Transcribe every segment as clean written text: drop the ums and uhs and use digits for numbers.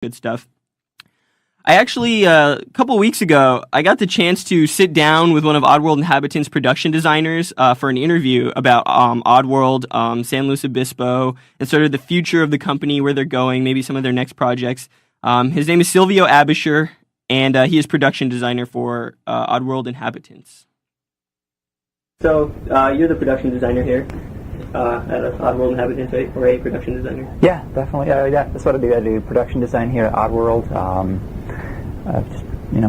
good stuff. I actually, a couple weeks ago, I got the chance to sit down with one of Oddworld Inhabitants' production designers for an interview about Oddworld, San Luis Obispo, and sort of the future of the company, where they're going, maybe some of their next projects. His name is Silvio Aebischer, and he is production designer for Oddworld Inhabitants. So, you're the production designer here at Oddworld Inhabitants, right? Or a production designer? Yeah, definitely. Yeah, that's what I do. I do production design here at Oddworld. Just,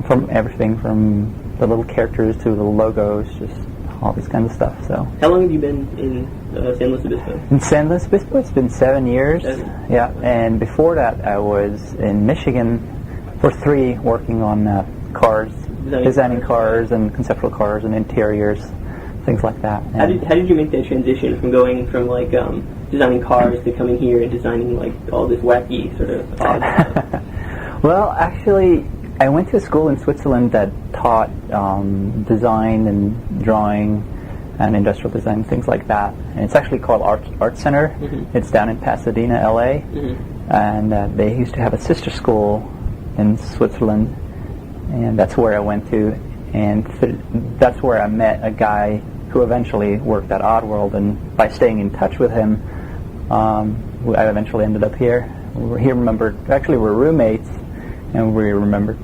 from everything from the little characters to the logos, just all this kind of stuff. So. How long have you been in San Luis Obispo? In San Luis Obispo, it's been 7 years. 7? Yeah, and before that, I was in Michigan for 3, working on cars, designing cars and conceptual cars and interiors, things like that. How did you make that transition from going from designing cars to coming here and designing all this wacky sort of odd? Well, actually, I went to a school in Switzerland that taught design and drawing and industrial design, things like that. And it's actually called Art Center. Mm-hmm. It's down in Pasadena, LA. Mm-hmm. And they used to have a sister school in Switzerland, and that's where I went to. And that's where I met a guy who eventually worked at Oddworld, and by staying in touch with him, I eventually ended up here. We're roommates, and we remember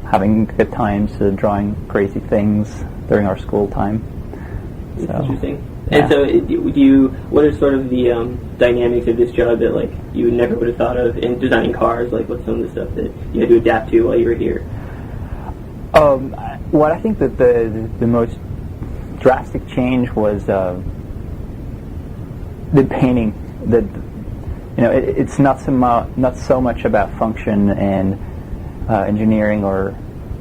having good times drawing crazy things during our school time. That's interesting. Yeah. And so, what are sort of the dynamics of this job that you never would have thought of in designing cars? What's some of the stuff that you had to adapt to while you were here? What I think that the most drastic change was the painting. It's not so much about function and engineering, or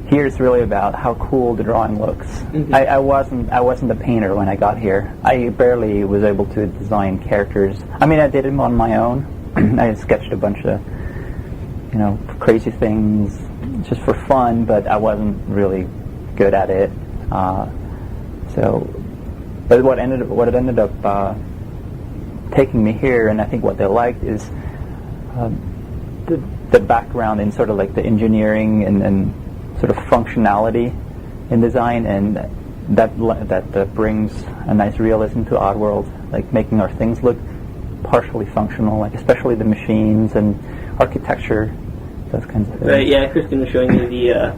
here it's really about how cool the drawing looks. Mm-hmm. I wasn't a painter when I got here. I barely was able to design characters. I mean, I did them on my own. I sketched a bunch of crazy things just for fun, but I wasn't really good at it. But what ended up taking me here, and I think what they liked, is the background in sort of the engineering and sort of functionality in design, and that brings a nice realism to Oddworld, making our things look partially functional, especially the machines and architecture, those kinds of things. Right, yeah, Kristen was showing me the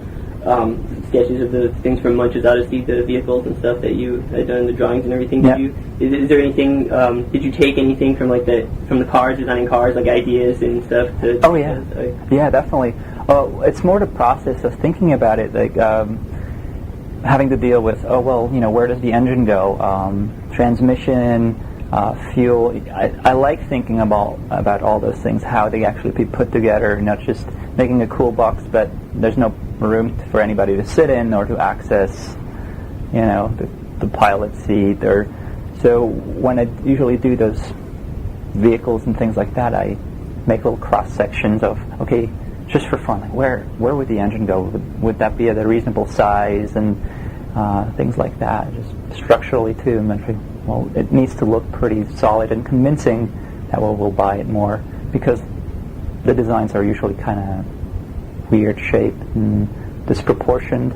sketches of the things from Munch's Odyssey, the vehicles and stuff that you had done, the drawings and everything. Yeah. Is there anything, did you take anything from the cars, designing cars, ideas and stuff? Oh, yeah. Yeah, definitely. It's more the process of thinking about it, having to deal with, where does the engine go? Transmission, fuel. I like thinking about all those things, how they actually be put together, not just making a cool box, but there's no room for anybody to sit in or to access, the pilot seat. So when I usually do those vehicles and things like that, I make little cross sections of, okay, just for fun, where would the engine go? Would that be at a reasonable size, and things like that. Just structurally too, it needs to look pretty solid and convincing that we'll buy it more, because the designs are usually kind of weird shaped and disproportioned.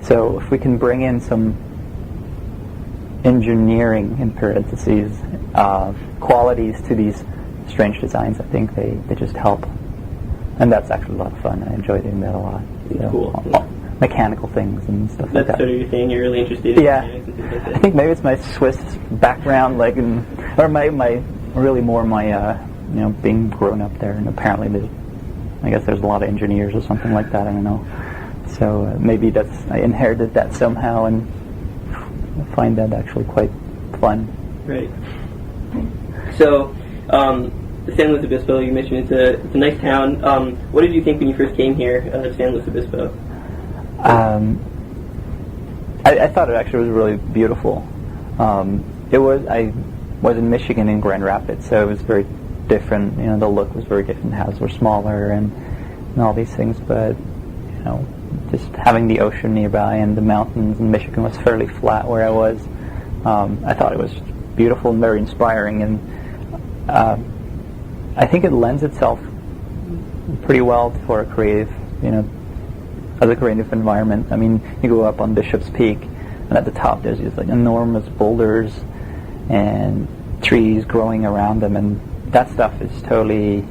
So if we can bring in some engineering, in parentheses, qualities to these strange designs, I think they just help. And that's actually a lot of fun. I enjoy doing that a lot. Cool. Mechanical things and stuff like that. That's sort of your thing. You're really interested in mechanics and things like that. I think maybe it's my Swiss background, being grown up there, and apparently I guess there's a lot of engineers or something like that. I don't know. So maybe I inherited that somehow, and I find that actually quite fun. Right. So, San Luis Obispo, you mentioned it's a nice town. What did you think when you first came here to San Luis Obispo? I thought it actually was really beautiful. I was in Michigan in Grand Rapids, so it was very different. The look was very different. The houses were smaller and all these things, but just having the ocean nearby and the mountains, and Michigan was fairly flat where I was. I thought it was beautiful and very inspiring, and I think it lends itself pretty well for a creative, as a creative environment. I mean, you go up on Bishop's Peak, and at the top there's these like enormous boulders and trees growing around them, and that stuff is totally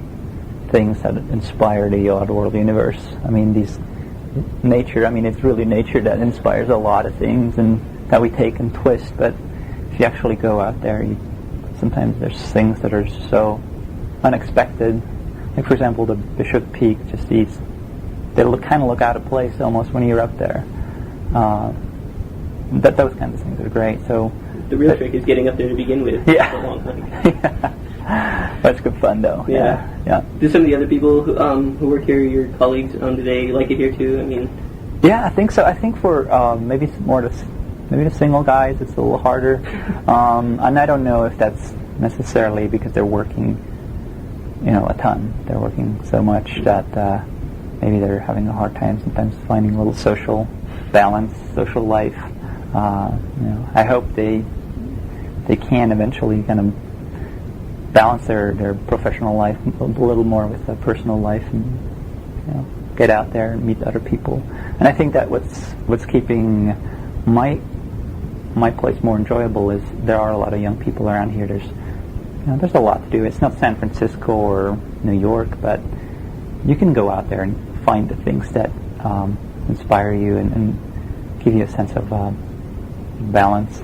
things that inspire the Oddworld universe. I mean, it's really nature that inspires a lot of things and that we take and twist, but if you actually go out there, sometimes there's things that are so unexpected. Like, for example, the Bishop Peak, just they kind of look out of place almost when you're up there. Those kinds of things are great. So the real trick is getting up there to begin with. Yeah. It's a long hike. Yeah. That's good fun, though. Yeah. Do some of the other people who work here, your colleagues, do they like it here too? I mean. Yeah, I think so. I think for maybe the single guys, it's a little harder, and I don't know if that's necessarily because they're working, a ton. They're working so much that maybe they're having a hard time sometimes finding a little social balance, social life. I hope they can eventually kind of balance their professional life a little more with their personal life, and get out there and meet other people. And I think that what's keeping my place more enjoyable is there are a lot of young people around here. There's a lot to do. It's not San Francisco or New York, but you can go out there and find the things that inspire you and give you a sense of balance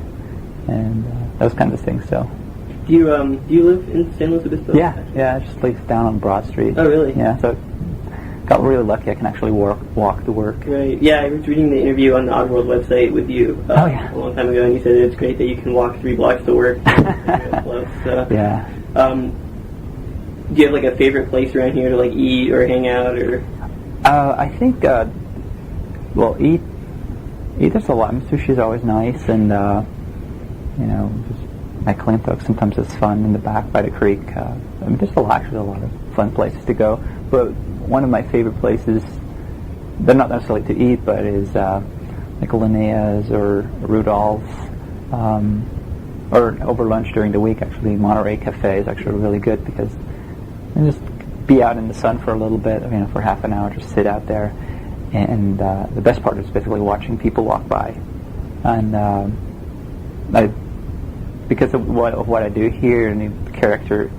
and those kinds of things. So, do you live in San Luis Obispo? Yeah, I just live down on Broad Street. Oh, really? Yeah, so got really lucky. I can actually walk to work. Right. Yeah, I was reading the interview on the Oddworld website with you a long time ago, and you said it's great that you can walk 3 blocks to work. So, yeah. Do you have like a favorite place around here to like eat or hang out or? I think eat. There's a lot. Sushi is always nice, and just McClintock sometimes is fun in the back by the creek. There's actually a lot of fun places to go. But one of my favorite places, they're not necessarily to eat, but is like Linnea's or Rudolph's, or over lunch during the week. Actually, Monterey Cafe is actually really good because you just be out in the sun for a little bit. For half an hour, just sit out there, and the best part is basically watching people walk by, and because of what I do here and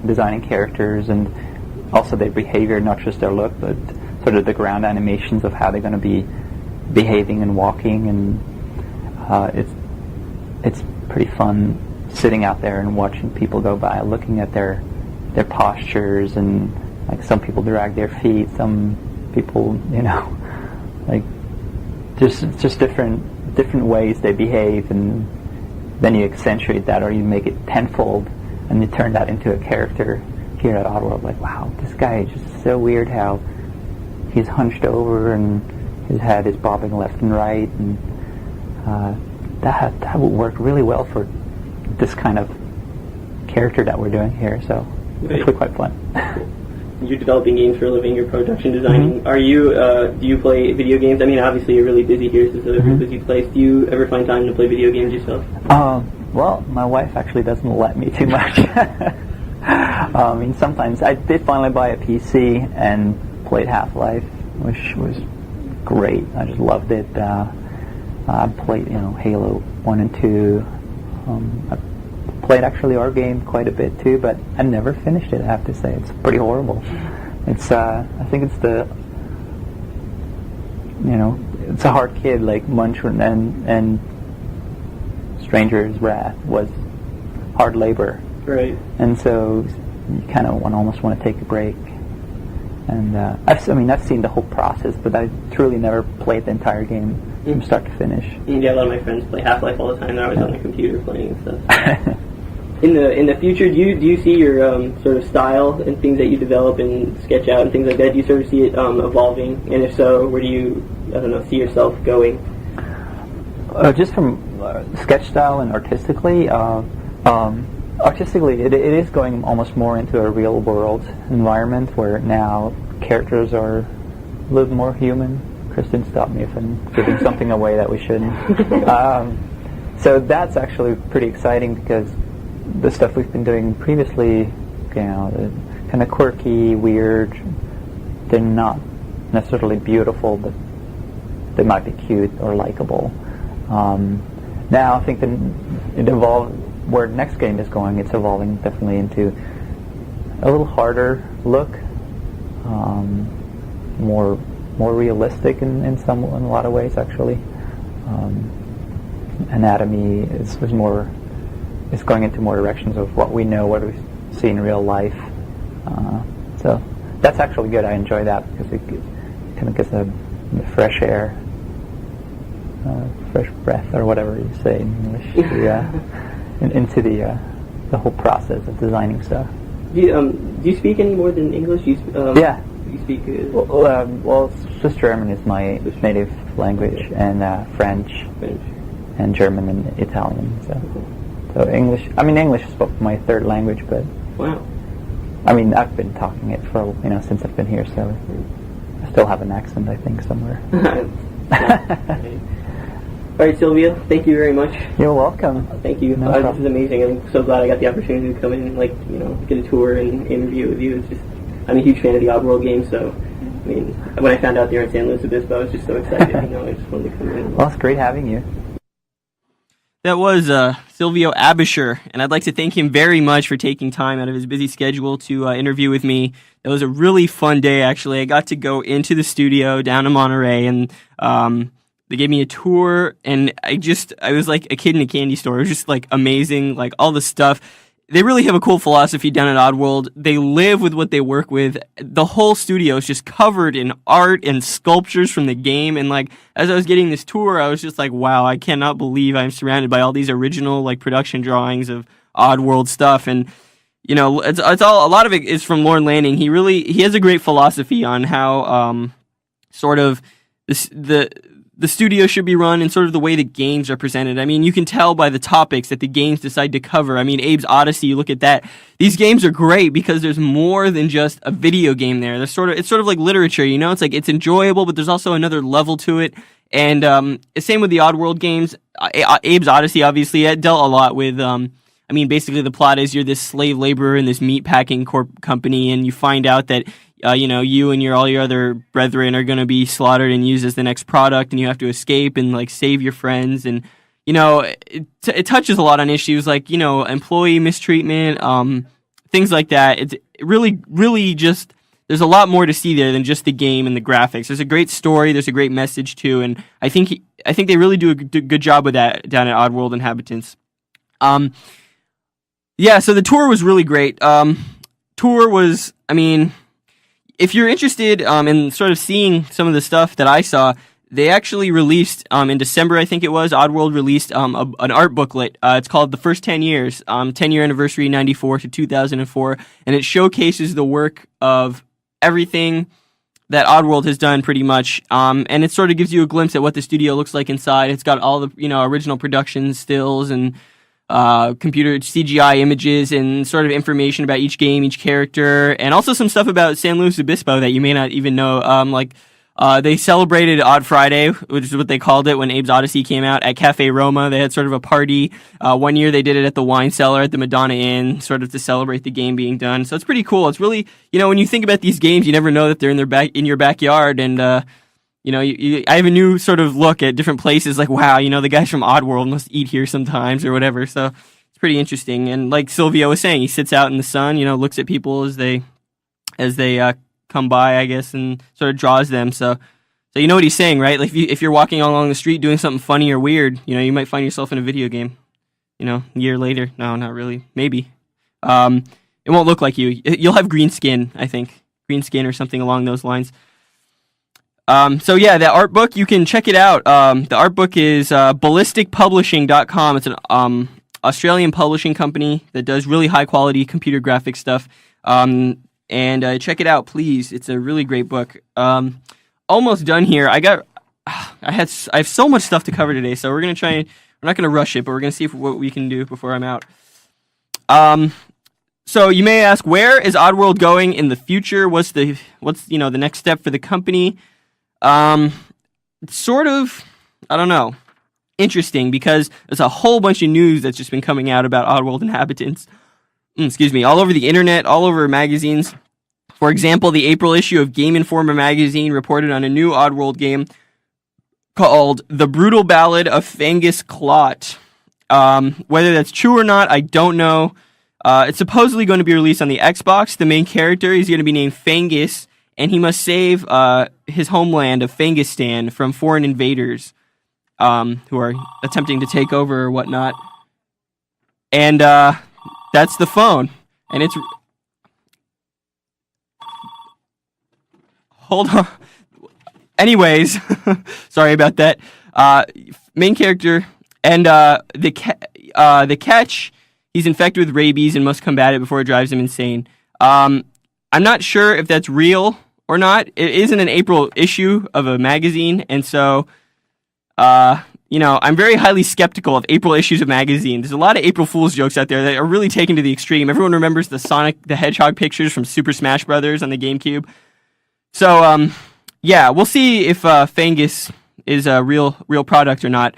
designing characters and also their behavior, not just their look, but sort of the ground animations of how they're going to be behaving and walking, and it's pretty fun sitting out there and watching people go by, looking at their postures, and like some people drag their feet, some people like just different ways they behave, and then you accentuate that or you make it tenfold and you turn that into a character here at Oddworld. Like, wow, this guy is just so weird how he's hunched over and his head is bobbing left and right, and that would work really well for this kind of character that we're doing here. So it's actually quite fun. You're developing games for a living, you're production designing. Are you, do you play video games? Because you're really busy here, so it's a busy place. Do you ever find time to play video games yourself? Well, my wife actually doesn't let me too much. Sometimes I did finally buy a PC and played Half-Life, which was great. I just loved it. I played, Halo 1 and 2. I played actually our game quite a bit too, but I never finished it, I have to say. It's pretty horrible. It's I think it's it's a hard kid, like Munch and Stranger's Wrath was hard labor. Right. And so you kind of almost want to take a break. And I've seen the whole process, but I truly never played the entire game from start to finish. Yeah, a lot of my friends play Half-Life all the time. They're always on their computer playing and stuff. In the future, do you see your sort of style and things that you develop and sketch out and things like that? Do you sort of see it evolving? And if so, where do you see yourself going? Just from sketch style and artistically. Artistically, it is going almost more into a real world environment where now characters are a little more human. Kristen, stop me if I'm giving something away that we shouldn't. So that's actually pretty exciting because the stuff we've been doing previously, the kind of quirky, weird they're not necessarily beautiful, but they might be cute or likable. Now I think it evolved. Where the next game is going, it's evolving definitely into a little harder look, more realistic in a lot of ways actually. Anatomy is going into more directions of what we know, what we see in real life. So that's actually good. I enjoy that because it kind of gives a fresh air, fresh breath, or whatever you say in English, into the whole process of designing stuff. Do you speak any more than English? Yeah. You speak. Well, Swiss German is my native language, and French, and German and Italian. So English. I mean, English is my third language, but wow. I mean, I've been talking it for since I've been here, so I still have an accent, I think, somewhere. All right, Silvio, thank you very much. You're welcome. Thank you. This is amazing. I'm so glad I got the opportunity to come in and get a tour and interview with you. I'm a huge fan of the Oddworld game, so I mean, when I found out they were in San Luis Obispo, I was just so excited. I just wanted to come in. Well, it's great having you. That was Silvio Aebischer, and I'd like to thank him very much for taking time out of his busy schedule to interview with me. It was a really fun day, actually. I got to go into the studio down in Monterey, and they gave me a tour, and I was like a kid in a candy store. It was just like amazing, like all the stuff. They really have a cool philosophy down at Oddworld. They live with what they work with. The whole studio is just covered in art and sculptures from the game. And as I was getting this tour, I was just like, wow, I cannot believe I'm surrounded by all these original production drawings of Oddworld stuff. And it's all, a lot of it is from Lorne Lanning. He has a great philosophy on how sort of the studio should be run and sort of the way the games are presented. I mean, you can tell by the topics that the games decide to cover. I mean, Abe's Odyssey, you look at that. These games are great because there's more than just a video game there. It's sort of like literature, It's it's enjoyable, but there's also another level to it. And same with the Oddworld games. Abe's Odyssey, obviously, it dealt a lot with, basically the plot is you're this slave laborer in this meat packing company, and you find out that you and all your other brethren are going to be slaughtered and used as the next product, and you have to escape and save your friends. And it touches a lot on issues like employee mistreatment, things like that. It's really just, there's a lot more to see there than just the game and the graphics. There's a great story, there's a great message too, and I think they really do a good job with that down at Oddworld Inhabitants. So the tour was really great. If you're interested in sort of seeing some of the stuff that I saw, they actually released in December, I think it was, Oddworld released an art booklet. It's called The First 10 Years, 10-year anniversary, 94 to 2004, and it showcases the work of everything that Oddworld has done pretty much, and it sort of gives you a glimpse at what the studio looks like inside. It's got all the original production stills and computer CGI images and sort of information about each game, each character, and also some stuff about San Luis Obispo that you may not even know. They celebrated Odd Friday, which is what they called it when Abe's Odyssey came out, at Cafe Roma. They had sort of a party. One year they did it at the wine cellar at the Madonna Inn, sort of to celebrate the game being done. So it's pretty cool. It's really, when you think about these games, you never know that they're in your backyard, and I have a new sort of look at different places, like, wow, the guys from Oddworld must eat here sometimes or whatever. So it's pretty interesting. And like Silvio was saying, he sits out in the sun, looks at people as they come by, I guess, and sort of draws them. So you know what he's saying, right? Like if you're walking along the street doing something funny or weird, you might find yourself in a video game, a year later. No, not really. Maybe. It won't look like you. You'll have green skin, I think. Green skin or something along those lines. The art book, you can check it out. The art book is ballisticpublishing.com. It's an Australian publishing company that does really high quality computer graphics stuff. And check it out, please. It's a really great book. Almost done here. I have so much stuff to cover today, so we're not gonna rush it, but we're gonna see what we can do before I'm out. So you may ask, where is Oddworld going in the future? What's the next step for the company? Sort of, I don't know, interesting, because there's a whole bunch of news that's just been coming out about Oddworld Inhabitants. All over the internet, all over magazines. For example, the April issue of Game Informer magazine reported on a new Oddworld game called The Brutal Ballad of Fangus Clot. Whether that's true or not, I don't know. It's supposedly going to be released on the Xbox. The main character is going to be named Fangus, and he must save his homeland of Fangustan from foreign invaders who are attempting to take over or whatnot. And that's the phone. And it's... Hold on. Anyways, sorry about that. Main character, and the catch, he's infected with rabies and must combat it before it drives him insane. I'm not sure if that's real or not. It isn't an April issue of a magazine, and so, I'm very highly skeptical of April issues of magazine. There's a lot of April Fool's jokes out there that are really taken to the extreme. Everyone remembers the Sonic the Hedgehog pictures from Super Smash Bros. On the GameCube. So, yeah, we'll see if Fangus is a real product or not.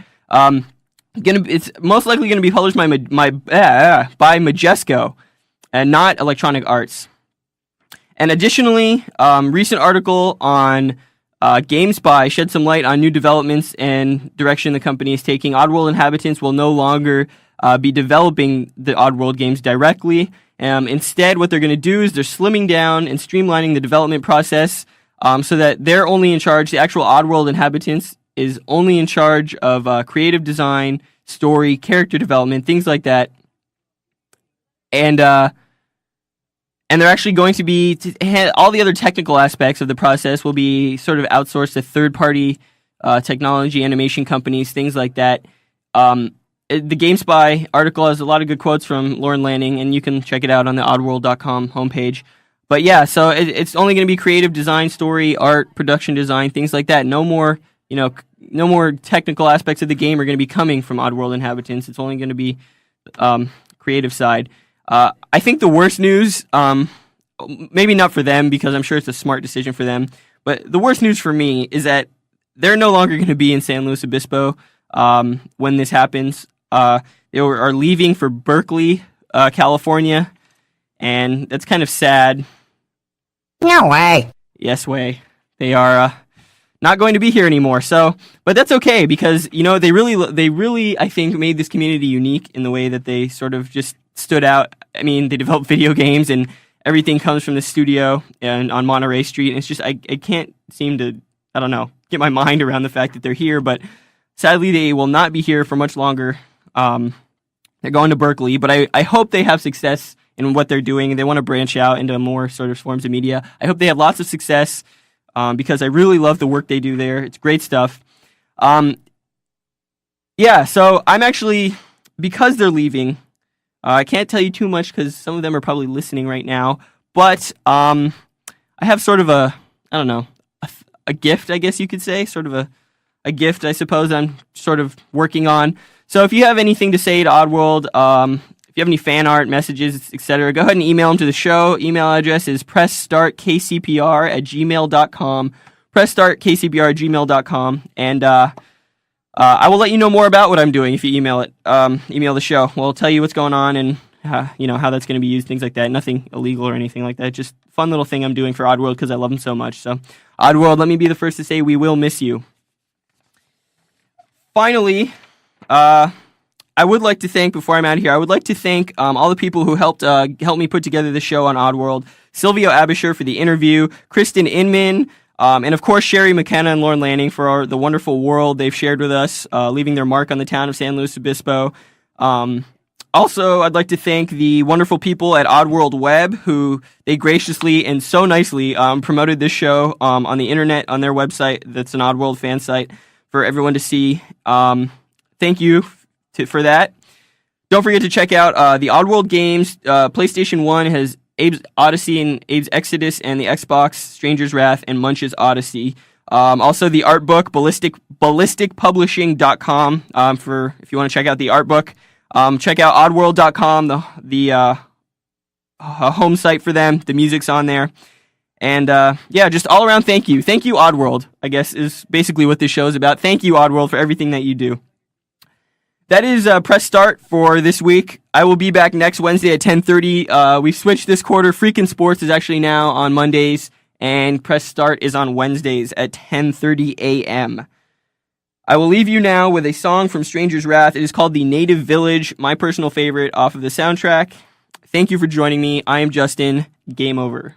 It's most likely going to be published by Majesco and not Electronic Arts. And additionally, recent article on GameSpy shed some light on new developments and direction the company is taking. Oddworld Inhabitants will no longer be developing the Oddworld games directly. Instead, what they're going to do is they're slimming down and streamlining the development process so that they're only in charge. The actual Oddworld Inhabitants is only in charge of creative design, story, character development, things like that. And they're actually going to be all the other technical aspects of the process will be sort of outsourced to third-party technology, animation companies, things like that. The GameSpy article has a lot of good quotes from Lauren Lanning, and you can check it out on the oddworld.com homepage. But yeah, so it's only going to be creative design, story, art, production design, things like that. No more technical aspects of the game are going to be coming from Oddworld Inhabitants. It's only going to be creative side. I think the worst news, maybe not for them because I'm sure it's a smart decision for them, but the worst news for me is that they're no longer going to be in San Luis Obispo when this happens. They are leaving for Berkeley, California, and that's kind of sad. No way. Yes way. They are not going to be here anymore. So, but that's okay because they really I think made this community unique in the way that they sort of just stood out. I mean, they develop video games and everything comes from the studio and on Monterey Street. And it's just I can't seem to get my mind around the fact that they're here. But sadly, they will not be here for much longer. They're going to Berkeley, but I hope they have success in what they're doing. They want to branch out into more sort of forms of media. I hope they have lots of success because I really love the work they do there. It's great stuff. Yeah, so I'm actually, because they're leaving, I can't tell you too much because some of them are probably listening right now, but I have sort of a gift, I guess you could say, sort of a gift, I suppose, I'm sort of working on. So if you have anything to say to Oddworld, if you have any fan art, messages, etc., go ahead and email them to the show. Email address is pressstartkcpr@gmail.com, pressstartkcpr@gmail.com, and I will let you know more about what I'm doing if you email the show. We'll tell you what's going on and how that's going to be used, things like that. Nothing illegal or anything like that. Just fun little thing I'm doing for Oddworld because I love them so much. So, Oddworld, let me be the first to say we will miss you. Finally, I would like to thank, before I'm out of here, all the people who helped me put together the show on Oddworld. Silvio Aebischer for the interview, Kristen Inman, and of course Sherry McKenna and Lauren Lanning for the wonderful world they've shared with us, leaving their mark on the town of San Luis Obispo. Also, I'd like to thank the wonderful people at Oddworld Web who they graciously and so nicely promoted this show on the internet on their website. That's an Oddworld fan site for everyone to see. Thank you for that. Don't forget to check out the Oddworld games. PlayStation 1 has Abe's Odyssey and Abe's Exodus, and the Xbox Stranger's Wrath and Munch's Odyssey. Also the art book, ballisticpublishing.com, for if you want to check out the art book. Check out oddworld.com, the home site for them. The music's on there. And just all around thank you. Thank you, Oddworld, I guess is basically what this show is about. Thank you, Oddworld, for everything that you do. that is press start for this week. I will be back next Wednesday at 10:30. We've switched this quarter. Freakin' Sports is actually now on Mondays, and press start is on Wednesdays at 10:30 a.m. I will leave you now with a song from Stranger's Wrath. It is called The Native Village, my personal favorite off of the soundtrack. Thank you for joining me. I am Justin. Game over.